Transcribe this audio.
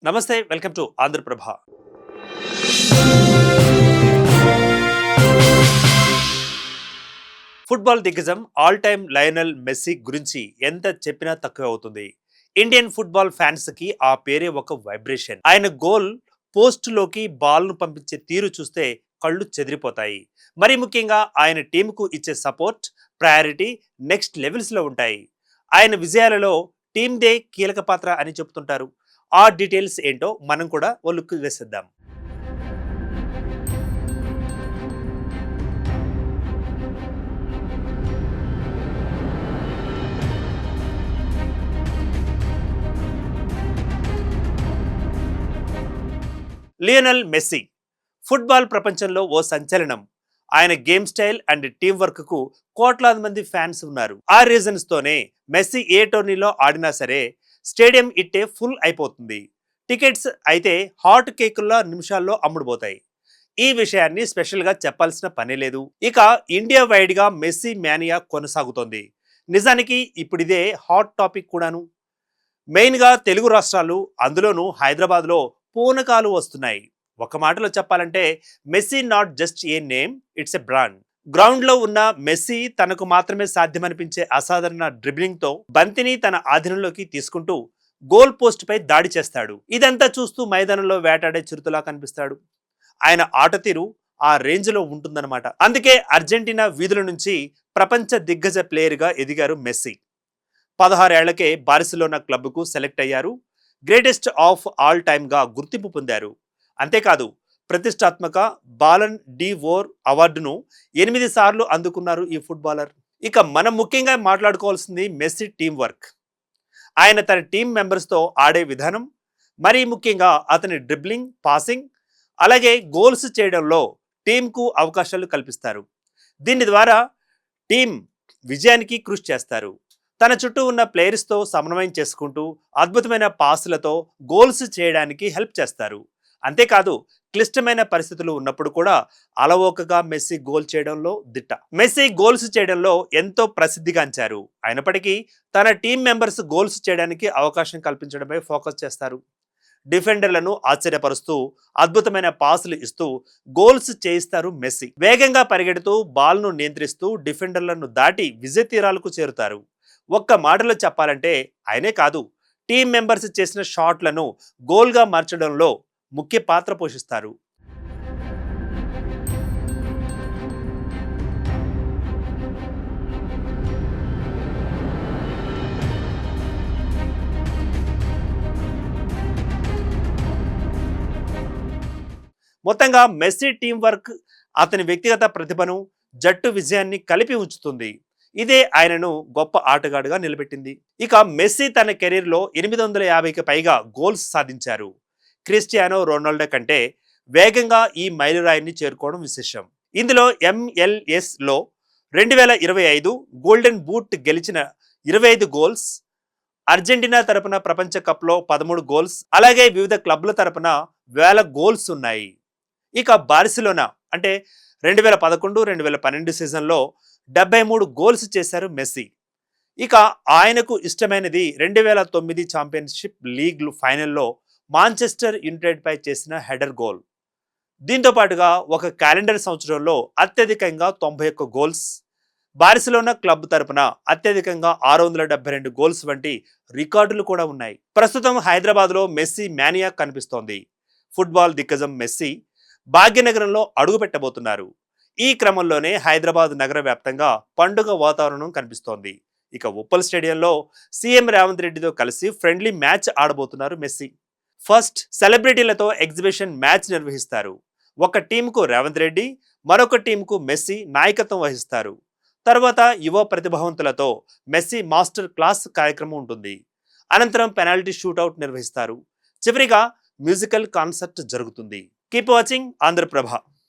నమస్తే, welcome to Andhraprabha. Football దిగ్గజం all time Lionel messy గురించి ఎంత చెప్పినా తక్కువే అవుతుంది. ఇండియన్ ఫుట్బాల్ ఫ్యాన్స్ కి ఆ పేరే ఒక వైబ్రేషన్. ఆయన గోల్ పోస్ట్ లోకి బాల్ ను పంపించే తీరు చూస్తే కళ్ళు చెదిరిపోతాయి. మరి ముఖ్యంగా ఆయన టీంకు ఇచ్చే సపోర్ట్, ప్రయారిటీ నెక్స్ట్ లెవెల్స్ లో ఉంటాయి. ఆయన విజయాలలో టీందే కీలక పాత్ర అని చెబుతుంటారు. ఆ డీటెయిల్స్ ఏంటో మనం కూడా ఓ లుక్ వేసేద్దాం. లియోనెల్ మెస్సీ ఫుట్బాల్ ప్రపంచంలో ఓ సంచలనం. ఆయన game style and team work కు కోట్లాది మంది ఫ్యాన్స్ ఉన్నారు. ఆ రీజన్స్ తోనే మెస్సీ ఏ టోర్నీలో ఆడినా సరే స్టేడియం ఇట్టే ఫుల్ అయిపోతుంది. టికెట్స్ అయితే హాట్ కేకుల్లో నిమిషాల్లో అమ్ముడుపోతాయి. ఈ విషయాన్ని స్పెషల్ గా చెప్పాల్సిన పనే లేదు. ఇక ఇండియా వైడ్ గా మెస్సీ మేనియా కొనసాగుతోంది. నిజానికి ఇప్పుడిదే హాట్ టాపిక్ కూడాను. మెయిన్గా తెలుగు రాష్ట్రాలు, అందులోనూ హైదరాబాద్లో పూనకాలు వస్తున్నాయి. ఒక మాటలో చెప్పాలంటే Messi not just a name, it's a brand. గ్రౌండ్లో ఉన్న మెస్సీ తనకు మాత్రమే సాధ్యమనిపించే అసాధారణ డ్రిబ్లింగ్తో బంతిని తన ఆధీనంలోకి తీసుకుంటూ గోల్ పోస్ట్ పై దాడి చేస్తాడు. ఇదంతా చూస్తూ మైదానంలో వేటాడే చిరుతలా కనిపిస్తాడు. ఆయన ఆట తీరు ఆ రేంజ్లో ఉంటుందన్నమాట. అందుకే అర్జెంటీనా వీధుల నుంచి ప్రపంచ దిగ్గజ ప్లేయర్గా ఎదిగారు మెస్సీ. 16 ఏళ్లకే బార్సిలోనా క్లబ్కు సెలెక్ట్ అయ్యారు. గ్రేటెస్ట్ ఆఫ్ ఆల్ టైమ్గా గుర్తింపు పొందారు. అంతేకాదు ప్రతిష్టాత్మక బాలన్ డి ఓర్ అవార్డును 8 సార్లు అందుకున్నారు ఈ ఫుట్బాలర్. ఇక మనం ముఖ్యంగా మాట్లాడుకోవాల్సింది మెస్సీ టీం వర్క్. ఆయన తన టీం మెంబర్స్తో ఆడే విధానం, మరీ ముఖ్యంగా అతని డ్రిబ్లింగ్, పాసింగ్, అలాగే గోల్స్ చేయడంలో టీంకు అవకాశాలు కల్పిస్తారు. దీని ద్వారా టీం విజయానికి కృషి చేస్తారు. తన చుట్టూ ఉన్న ప్లేయర్స్తో సమన్వయం చేసుకుంటూ అద్భుతమైన పాసులతో గోల్స్ చేయడానికి హెల్ప్ చేస్తారు. అంతేకాదు క్లిష్టమైన పరిస్థితులు ఉన్నప్పుడు కూడా అలవోకగా మెస్సీ గోల్ చేయడంలో దిట్ట. మెస్సీ గోల్స్ చేయడంలో ఎంతో ప్రసిద్ధిగాంచారు. అయినప్పటికీ తన టీం మెంబర్స్ గోల్స్ చేయడానికి అవకాశం కల్పించడమే ఫోకస్ చేస్తారు. డిఫెండర్లను ఆశ్చర్యపరుస్తూ అద్భుతమైన పాసులు ఇస్తూ గోల్స్ చేయిస్తారు మెస్సీ. వేగంగా పరిగెడుతూ బాల్ను నియంత్రిస్తూ డిఫెండర్లను దాటి విజయ తీరాలకు చేరుతారు. ఒక్క మాటలో చెప్పాలంటే ఆయనే కాదు, టీం మెంబర్స్ చేసిన షాట్లను గోల్గా మార్చడంలో ముఖ్య పాత్ర పోషిస్తారు. మొత్తంగా మెస్సీ టీం వర్క్ అతని వ్యక్తిగత ప్రతిభను, జట్టు విజయాన్ని కలిపి ఉంచుతుంది. ఇదే ఆయనను గొప్ప ఆటగాడుగా నిలబెట్టింది. ఇక మెస్సీ తన కెరీర్లో 850కి పైగా గోల్స్ సాధించారు. క్రిస్టియానో రొనాల్డో కంటే వేగంగా ఈ మైలురాయిని చేరుకోవడం విశేషం. ఇందులో MLS లో 2025 గోల్డెన్ బూట్ గెలిచిన 25 గోల్స్, అర్జెంటీనా తరపున ప్రపంచ కప్లో 13 గోల్స్, అలాగే వివిధ క్లబ్ల తరపున వేల గోల్స్ ఉన్నాయి. ఇక బార్సిలోనా అంటే 2011-2012 సీజన్లో 73 గోల్స్ చేశారు మెస్సీ. ఇక ఆయనకు ఇష్టమైనది 2009 ఛాంపియన్షిప్ లీగ్ ఫైనల్లో మాంచెస్టర్ యునైటెడ్ పై చేసిన హెడర్ గోల్. దీంతో పాటుగా ఒక క్యాలెండర్ సంవత్సరంలో అత్యధికంగా 91 గోల్స్, బార్సిలోనా క్లబ్ తరపున అత్యధికంగా 672 గోల్స్ వంటి రికార్డులు కూడా ఉన్నాయి. ప్రస్తుతం హైదరాబాద్లో మెస్సీ మేనియా కనిపిస్తోంది. ఫుట్బాల్ దిగ్గజం మెస్సీ భాగ్యనగరంలో అడుగు పెట్టబోతున్నారు. ఈ క్రమంలోనే హైదరాబాద్ నగర వ్యాప్తంగా పండుగ వాతావరణం కనిపిస్తోంది. ఇక ఉప్పల్ స్టేడియంలో సీఎం రేవంత్ రెడ్డితో కలిసి ఫ్రెండ్లీ మ్యాచ్ ఆడబోతున్నారు మెస్సీ. ఫస్ట్ సెలబ్రిటీలతో ఎగ్జిబిషన్ మ్యాచ్ నిర్వహిస్తారు. ఒక టీంకు రేవంత్ రెడ్డి, మరొక టీంకు మెస్సీ నాయకత్వం వహిస్తారు. తర్వాత యువ ప్రతిభావంతులతో మెస్సీ మాస్టర్ క్లాస్ కార్యక్రమం ఉంటుంది. అనంతరం పెనాల్టీ షూట్అవుట్ నిర్వహిస్తారు. చివరిగా మ్యూజికల్ కాన్సర్ట్ జరుగుతుంది. Keep watching Andhraprabha.